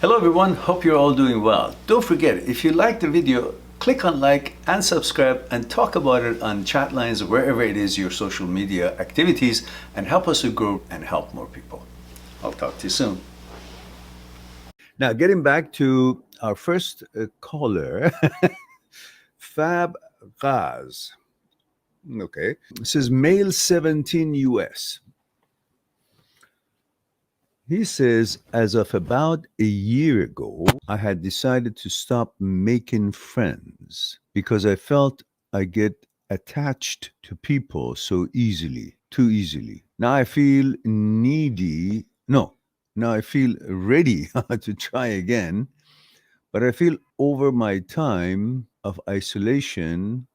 Hello everyone, hope you're all doing well. Don't forget, if you like the video, click on like and subscribe and talk about it on chat lines or wherever it is your social media activities and help us to grow and help more people. I'll talk to you soon. Now, getting back to our first caller, Fab Gaz. Okay. It says male 17 US. He says, as of about a year ago, I had decided to stop making friends because I felt I get attached to people so easily, too easily. Now I feel needy. No, now I feel ready to try again, but I feel over my time of isolation,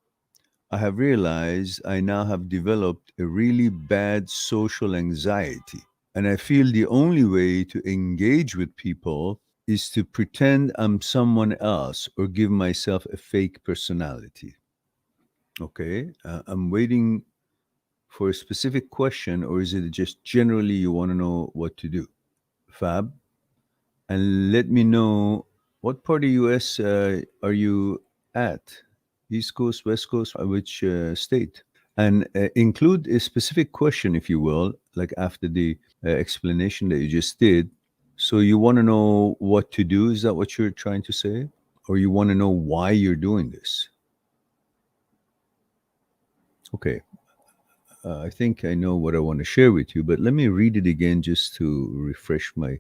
I have realized I now have developed a really bad social anxiety. And I feel the only way to engage with people is to pretend I'm someone else or give myself a fake personality. Okay. I'm waiting for a specific question, or is it just generally you want to know what to do? Fab. And let me know what part of US are you at? East Coast, West Coast, which state? And include a specific question, if you will, like after the explanation that you just did. So you want to know what to do? Is that what you're trying to say? Or you want to know why you're doing this? Okay. I think I know what I want to share with you, but let me read it again just to refresh my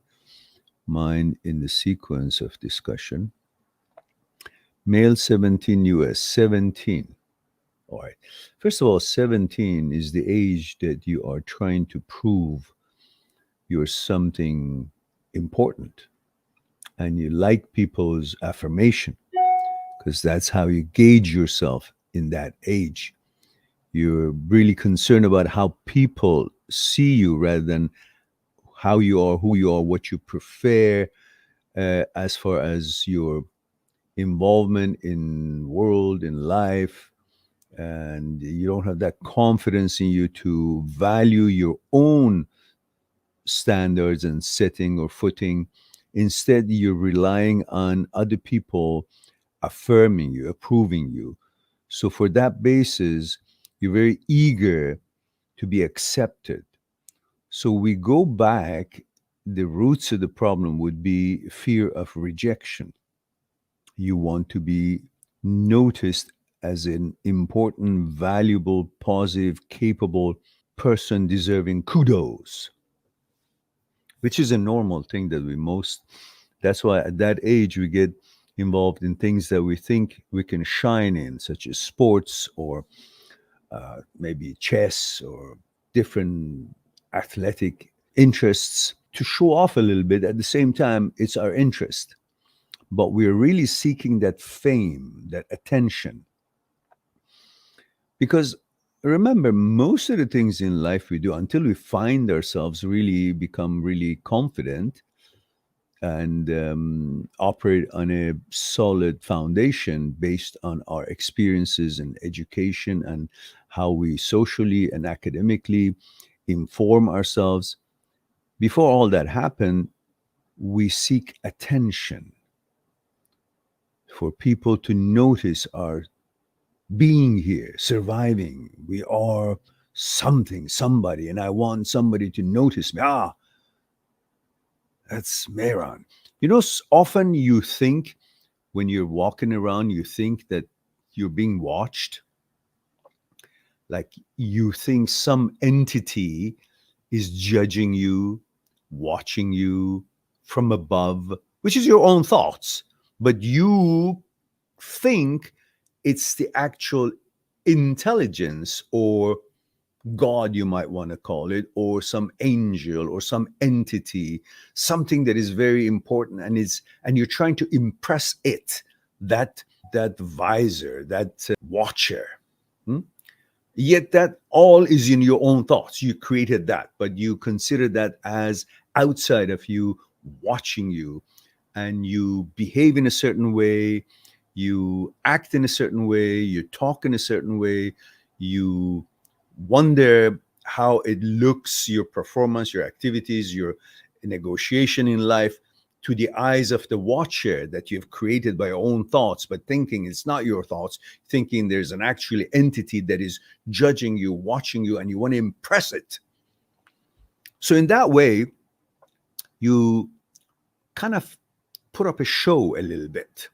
mind in the sequence of discussion. Male 17 US, 17. All right. First of all, 17 is the age that you are trying to prove you're something important and you like people's affirmation because that's how you gauge yourself in that age. You're really concerned about how people see you rather than how you are, who you are, what you prefer, as far as your involvement in world, in life, and you don't have that confidence in you to value your own standards and setting or footing. Instead, you're relying on other people affirming you, approving you. So, for that basis, you're very eager to be accepted. So, we go back, the roots of the problem would be fear of rejection. You want to be noticed as an important, valuable, positive, capable person deserving kudos, which is a normal thing that we most, that's why at that age we get involved in things that we think we can shine in, such as sports or maybe chess or different athletic interests to show off a little bit. At the same time, it's our interest, but we're really seeking that fame, that attention. Because remember, most of the things in life we do, until we find ourselves really become really confident and operate on a solid foundation based on our experiences and education and how we socially and academically inform ourselves. Before all that happen, we seek attention, for people to notice our being here, surviving. We are something, somebody, and I want somebody to notice me. Ah, that's Mehran. You know, often you think when you're walking around, you think that you're being watched. Like you think some entity is judging you, watching you from above, which is your own thoughts. But you think it's the actual intelligence or God, you might want to call it, or some angel or some entity, something that is very important and you're trying to impress it, that visor, that watcher. Hmm? Yet that all is in your own thoughts. You created that, but you consider that as outside of you, watching you, and you behave in a certain way, you act in a certain way, you talk in a certain way, you wonder how it looks, your performance, your activities, your negotiation in life to the eyes of the watcher that you've created by your own thoughts, but thinking it's not your thoughts, thinking there's an actual entity that is judging you, watching you, and you want to impress it. So in that way, you kind of put up a show a little bit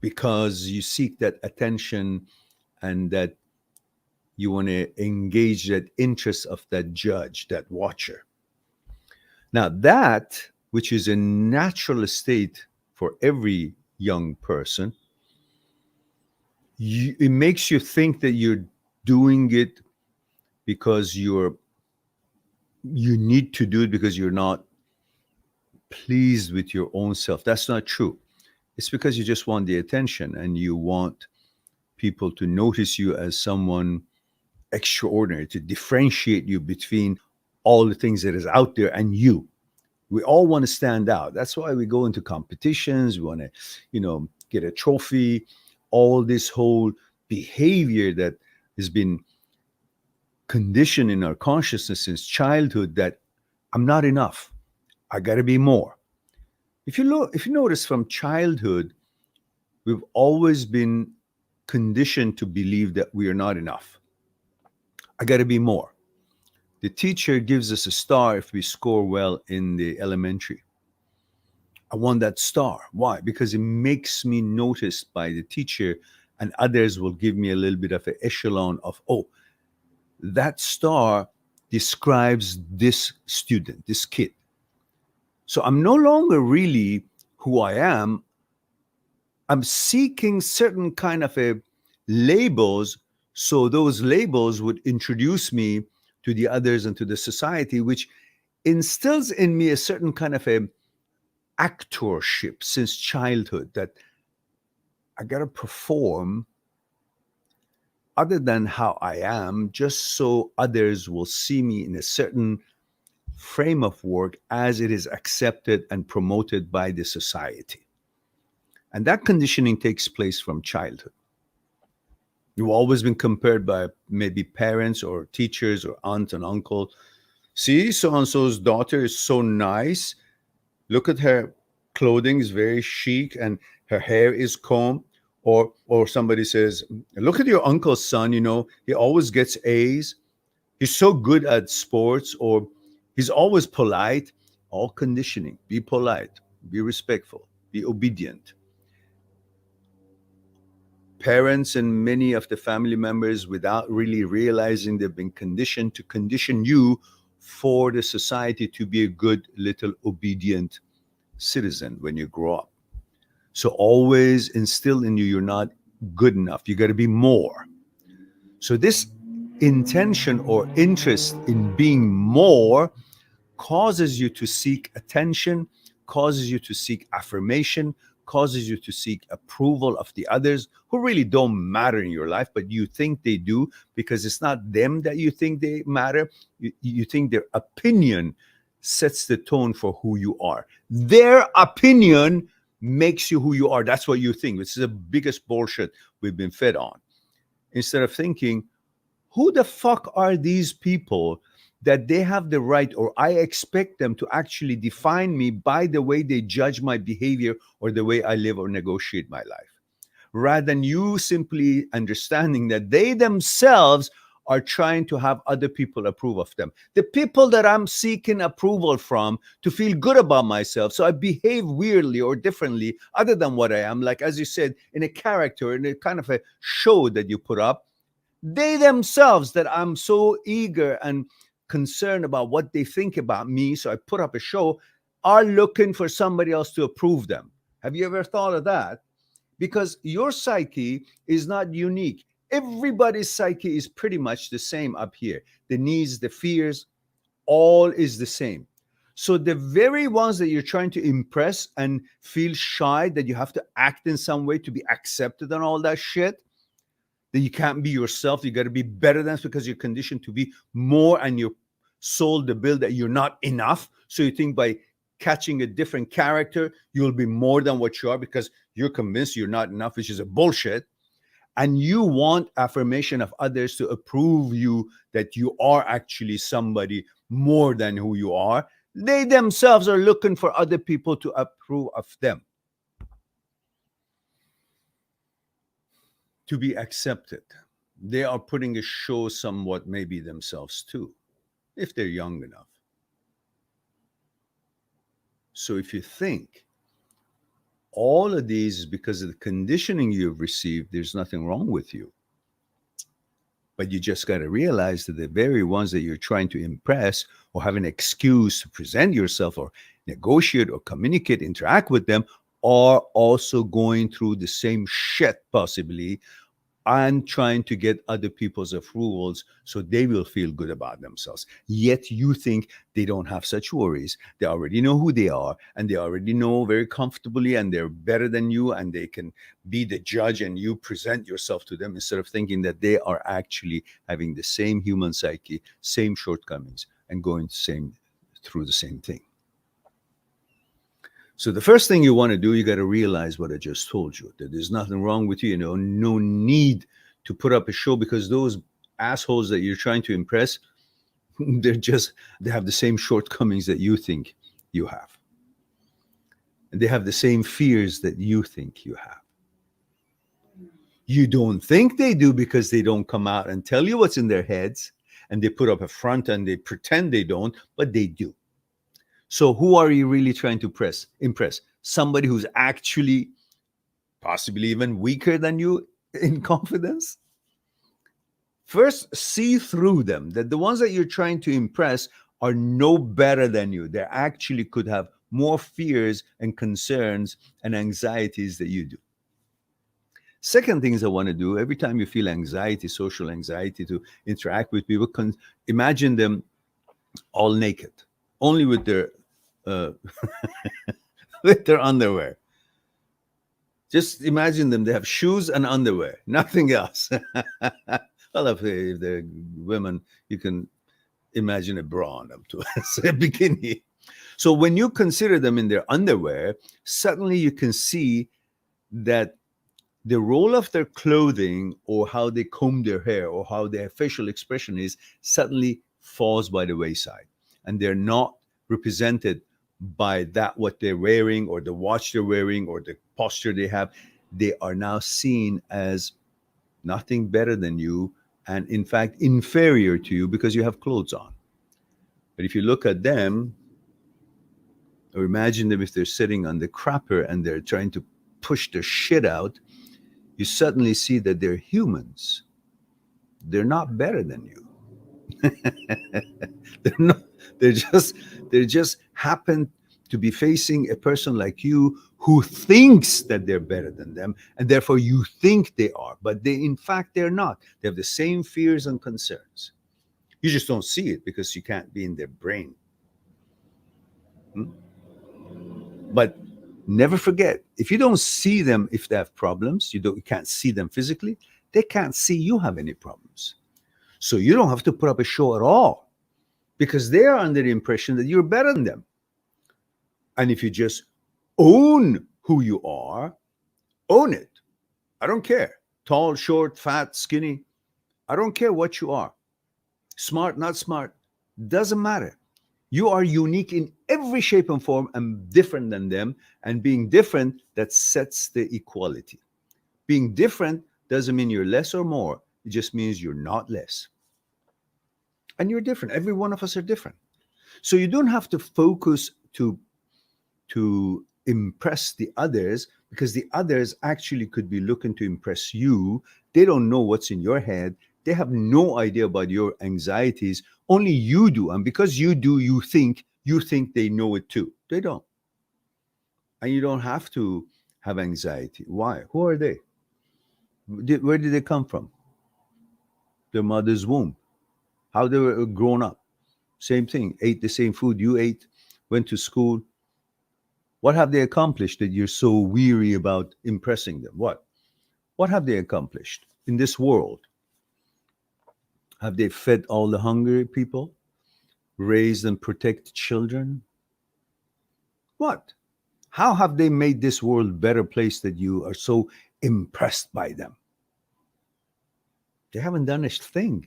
because you seek that attention and that you want to engage that interest of that judge, that watcher. Now, that, which is a natural state for every young person, it makes you think that you're doing it because you need to do it because you're not pleased with your own self. That's not true. It's because you just want the attention and you want people to notice you as someone extraordinary, to differentiate you between all the things that is out there and you. We all want to stand out. That's why we go into competitions. We want to, get a trophy. All this whole behavior that has been conditioned in our consciousness since childhood, that I'm not enough. I got to be more. If you notice from childhood, we've always been conditioned to believe that we are not enough. I got to be more. The teacher gives us a star if we score well in the elementary. I want that star. Why? Because it makes me noticed by the teacher, and others will give me a little bit of an echelon of, oh, that star describes this student, this kid. So I'm no longer really who I am. I'm seeking certain kind of labels, so those labels would introduce me to the others and to the society, which instills in me a certain kind of a actorship since childhood, that I got to perform other than how I am, just so others will see me in a certain frame of work as it is accepted and promoted by the society. And that conditioning takes place from childhood. You've always been compared by maybe parents or teachers or aunt and uncle. See, so-and-so's daughter is so nice. Look at her clothing is very chic and her hair is combed. Or somebody says, look at your uncle's son, he always gets A's. He's so good at sports, or he's always polite. All conditioning. Be polite, be respectful, be obedient. Parents and many of the family members, without really realizing, they've been conditioned to condition you for the society to be a good little obedient citizen when you grow up. So always instill in you, you're not good enough. You got to be more. So this intention or interest in being more causes you to seek attention, causes you to seek affirmation, causes you to seek approval of the others who really don't matter in your life, but you think they do, because it's not them that you think they matter. You think their opinion sets the tone for who you are. Their opinion makes you who you are. That's what you think. This is the biggest bullshit we've been fed on. Instead of thinking, who the fuck are these people that they have the right, or I expect them to actually define me by the way they judge my behavior or the way I live or negotiate my life, rather than you simply understanding that they themselves are trying to have other people approve of them. The people that I'm seeking approval from to feel good about myself, so I behave weirdly or differently other than what I am, like as you said, in a character, in a kind of a show that you put up, they themselves, that I'm so eager and concerned about what they think about me, so I put up a show, are looking for somebody else to approve them. Have you ever thought of that? Because your psyche is not unique. Everybody's psyche is pretty much the same up here. The needs, the fears, all is the same. So the very ones that you're trying to impress and feel shy that you have to act in some way to be accepted and all that shit, that you can't be yourself, you got to be better than, because you're conditioned to be more, and you're sold the bill that you're not enough. So you think by catching a different character, you'll be more than what you are, because you're convinced you're not enough, which is a bullshit. And you want affirmation of others to approve you that you are actually somebody more than who you are. They themselves are looking for other people to approve of them, to be accepted. They are putting a show somewhat, maybe themselves too, if they're young enough. So if you think all of these is because of the conditioning you've received, there's nothing wrong with you. But you just got to realize that the very ones that you're trying to impress or have an excuse to present yourself or negotiate or communicate, interact with them, are also going through the same shit, possibly, and trying to get other people's approvals so they will feel good about themselves. Yet you think they don't have such worries. They already know who they are, and they already know very comfortably, and they're better than you, and they can be the judge, and you present yourself to them instead of thinking that they are actually having the same human psyche, same shortcomings, and going through the same thing. So the first thing you want to do, you got to realize what I just told you, that there's nothing wrong with you. No need to put up a show, because those assholes that you're trying to impress, they have the same shortcomings that you think you have. And they have the same fears that you think you have. You don't think they do because they don't come out and tell you what's in their heads, and they put up a front and they pretend they don't, but they do. So who are you really trying to impress? Somebody who's actually possibly even weaker than you in confidence? First, see through them, that the ones that you're trying to impress are no better than you. They actually could have more fears and concerns and anxieties that you do. Second things I want to do, every time you feel anxiety, social anxiety, to interact with people, imagine them all naked, only with their with their underwear. Just imagine them, they have shoes and underwear, nothing else. Well, if they're women, you can imagine a bra on them too, a bikini. So when you consider them in their underwear, suddenly you can see that the role of their clothing, or how they comb their hair, or how their facial expression is, suddenly falls by the wayside, and they're not represented by that what they're wearing, or the watch they're wearing, or the posture they have. They are now seen as nothing better than you, and in fact inferior to you, because you have clothes on. But if you look at them, or imagine them if they're sitting on the crapper and they're trying to push their shit out, you suddenly see that they're humans. They're not better than you. They're just happen to be facing a person like you who thinks that they're better than them, and therefore you think they are, but in fact they're not. They have the same fears and concerns. You just don't see it because you can't be in their brain. But never forget, if you don't see them, if they have problems, you can't see them physically, they can't see you have any problems. So you don't have to put up a show at all, because they are under the impression that you're better than them. And if you just own who you are, own it. I don't care. Tall, short, fat, skinny. I don't care what you are. Smart, not smart. Doesn't matter. You are unique in every shape and form and different than them. And being different, that sets the equality. Being different doesn't mean you're less or more. It just means you're not less. And you're different. Every one of us are different. So you don't have to focus to impress the others, because the others actually could be looking to impress you. They don't know what's in your head. They have no idea about your anxieties. Only you do. And because you do, you think they know it too. They don't. And you don't have to have anxiety. Why? Who are they? Where did they come from? Their mother's womb. How they were grown up. Same thing. Ate the same food you ate. Went to school. What have they accomplished that you're so weary about impressing them? What have they accomplished in this world? Have they fed all the hungry people? Raised and protected children? What? How have they made this world a better place that you are so impressed by them? They haven't done a thing.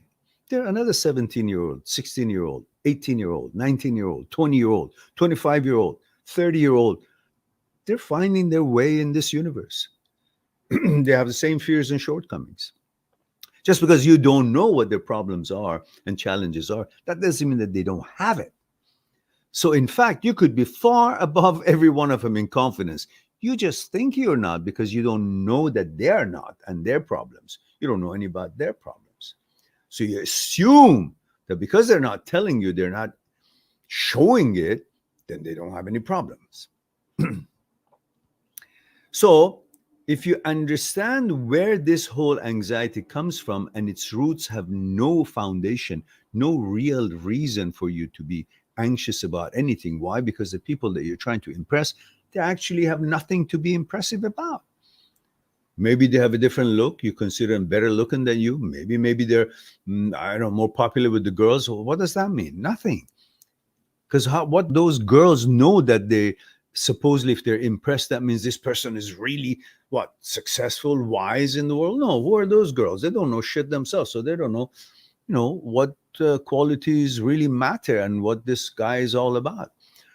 There are another 17-year-old, 16-year-old, 18-year-old, 19-year-old, 20-year-old, 25-year-old, 30-year-old. They're finding their way in this universe. They have the same fears and shortcomings. Just because you don't know what their problems are and challenges are, that doesn't mean that they don't have it. So, in fact, you could be far above every one of them in confidence. You just think you're not because you don't know that they're not and their problems. You don't know any about their problems. So, you assume that because they're not telling you, they're not showing it, then they don't have any problems. So, if you understand where this whole anxiety comes from and its roots have no foundation, no real reason for you to be anxious about anything. Why? Because the people that you're trying to impress, they actually have nothing to be impressive about. Maybe they have a different look. You consider them better looking than you. Maybe they're, I don't know, more popular with the girls. Well, what does that mean? Nothing. Because what those girls know that they supposedly, if they're impressed, that means this person is really what, successful, wise in the world. No, who are those girls? They don't know shit themselves, so they don't know, what qualities really matter and what this guy is all about.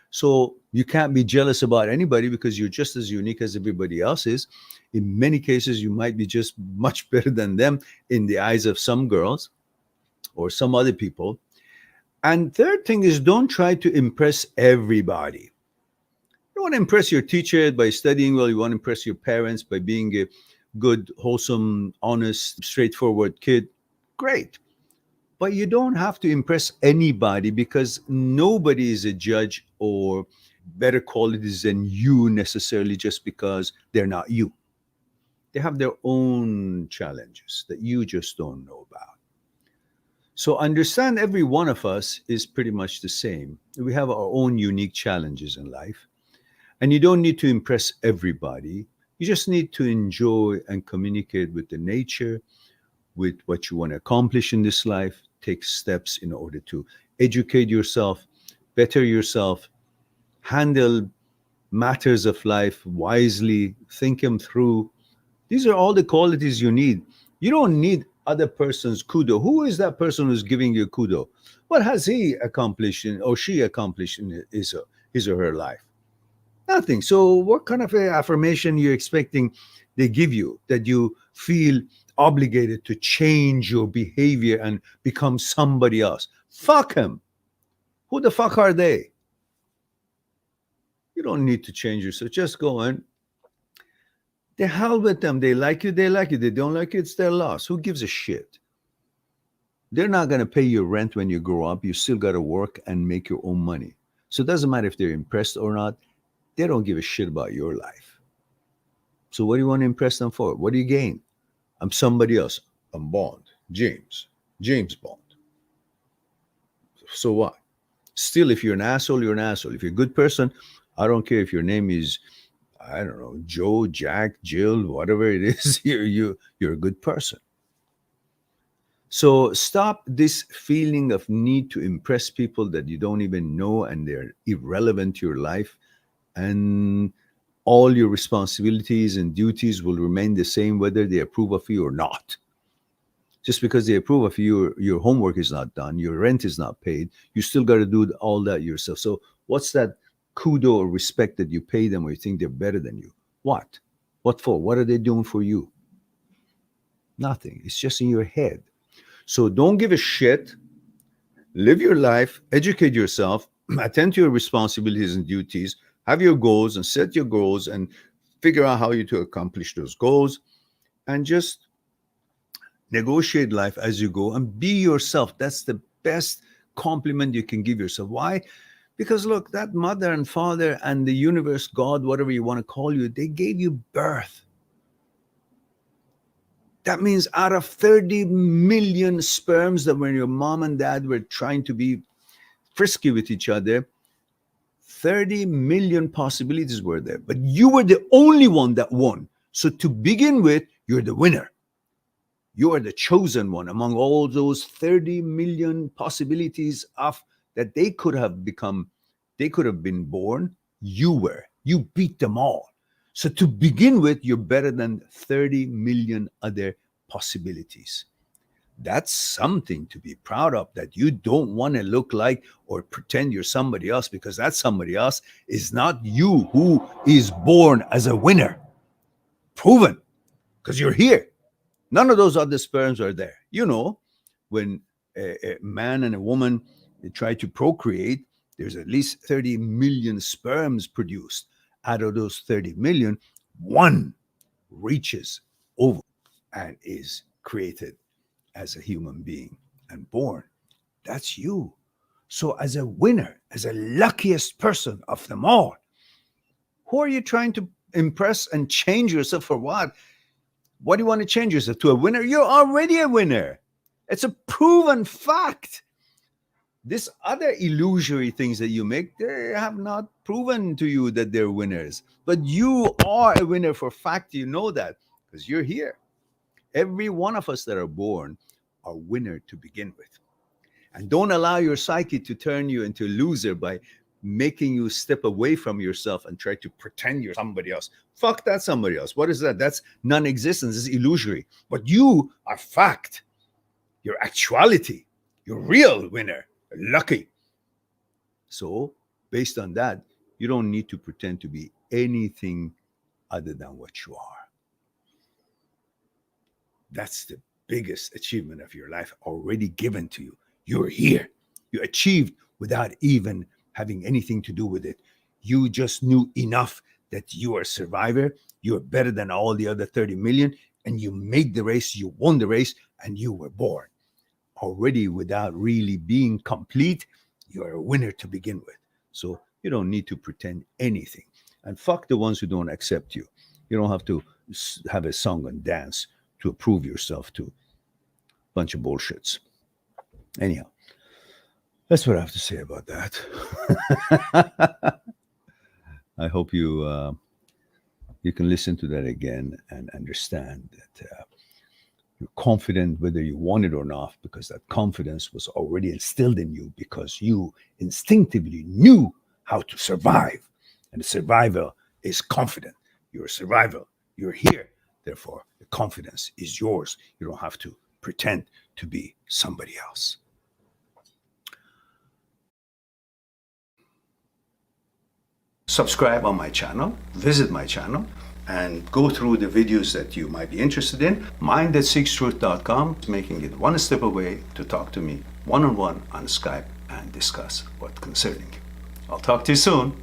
So you can't be jealous about anybody because you're just as unique as everybody else is. In many cases, you might be just much better than them in the eyes of some girls or some other people. And third thing is, don't try to impress everybody. You want to impress your teacher by studying well. You want to impress your parents by being a good, wholesome, honest, straightforward kid. Great. But you don't have to impress anybody because nobody is a judge or better qualities than you necessarily just because they're not you. They have their own challenges that you just don't know about. So understand every one of us is pretty much the same. We have our own unique challenges in life. And you don't need to impress everybody. You just need to enjoy and communicate with the nature, with what you want to accomplish in this life. Take steps in order to educate yourself, better yourself, handle matters of life wisely, think them through. These are all the qualities you need. You don't need other person's kudo. Who is that person who's giving you kudo? What has he accomplished or she accomplished in his or her life? Nothing. So what kind of affirmation you're expecting they give you that you feel obligated to change your behavior and become somebody else? Fuck him. Who the fuck are they? You don't need to change yourself. Just go and the hell with them. They like you, they like you. They don't like you, it's their loss. Who gives a shit? They're not going to pay your rent when you grow up. You still got to work and make your own money. So it doesn't matter if they're impressed or not. They don't give a shit about your life. So what do you want to impress them for? What do you gain? I'm somebody else. I'm Bond. James Bond. So what? Still, if you're an asshole, you're an asshole. If you're a good person, I don't care if your name is, I don't know, Joe, Jack, Jill, whatever it is, you're a good person. So stop this feeling of need to impress people that you don't even know and they're irrelevant to your life. And all your responsibilities and duties will remain the same whether they approve of you or not. Just because they approve of you, your homework is not done, your rent is not paid, you still got to do all that yourself. So what's that kudo or respect that you pay them or you think they're better than you? What? What for? What are they doing for you? Nothing. It's just in your head. So don't give a shit. Live your life, educate yourself, attend to your responsibilities and duties, have your goals and set your goals and figure out how you to accomplish those goals and just negotiate life as you go and be yourself. That's the best compliment you can give yourself. Why? Because look, that mother and father and the universe, God, whatever you want to call you, they gave you birth. That means out of 30 million sperms that when your mom and dad were trying to be frisky with each other, 30 million possibilities were there. But you were the only one that won. So to begin with, you're the winner. You are the chosen one among all those 30 million possibilities of that they could have become, they could have been born. You were. You beat them all. So to begin with, you're better than 30 million other possibilities. That's something to be proud of, that you don't want to look like or pretend you're somebody else, because that somebody else is not you who is born as a winner. Proven, because you're here. None of those other sperms are there. When a man and a woman, they try to procreate, there's at least 30 million sperms produced. Out of those 30 million, one reaches over and is created as a human being and born. That's you. So, as a winner, as a luckiest person of them all, who are you trying to impress and change yourself for what? What do you want to change yourself to? A winner? You're already a winner. It's a proven fact. This other illusory things that you make, they have not proven to you that they're winners. But you are a winner for fact. You know that because you're here. Every one of us that are born are winner to begin with. And don't allow your psyche to turn you into a loser by making you step away from yourself and try to pretend you're somebody else. Fuck that somebody else. What is that? That's non-existence. It's illusory. But you are fact. Your actuality. You're real winner. Lucky. So, based on that, you don't need to pretend to be anything other than what you are. That's the biggest achievement of your life already given to you. You're here. You achieved without even having anything to do with it. You just knew enough that you are a survivor. You're better than all the other 30 million. And you made the race. You won the race. And you were born. Already without really being complete, you're a winner to begin with. So you don't need to pretend anything. And fuck the ones who don't accept you. You don't have to have a song and dance to prove yourself to. Bunch of bullshits. Anyhow, that's what I have to say about that. I hope you can listen to that again and understand that you're confident whether you want it or not, because that confidence was already instilled in you because you instinctively knew how to survive. And the survivor is confident. You're a survivor. You're here. Therefore, the confidence is yours. You don't have to pretend to be somebody else. Subscribe on my channel, visit my channel, and go through the videos that you might be interested in. Mind@seekstruth.com is making it one step away to talk to me one-on-one on Skype and discuss what's concerning you. I'll talk to you soon.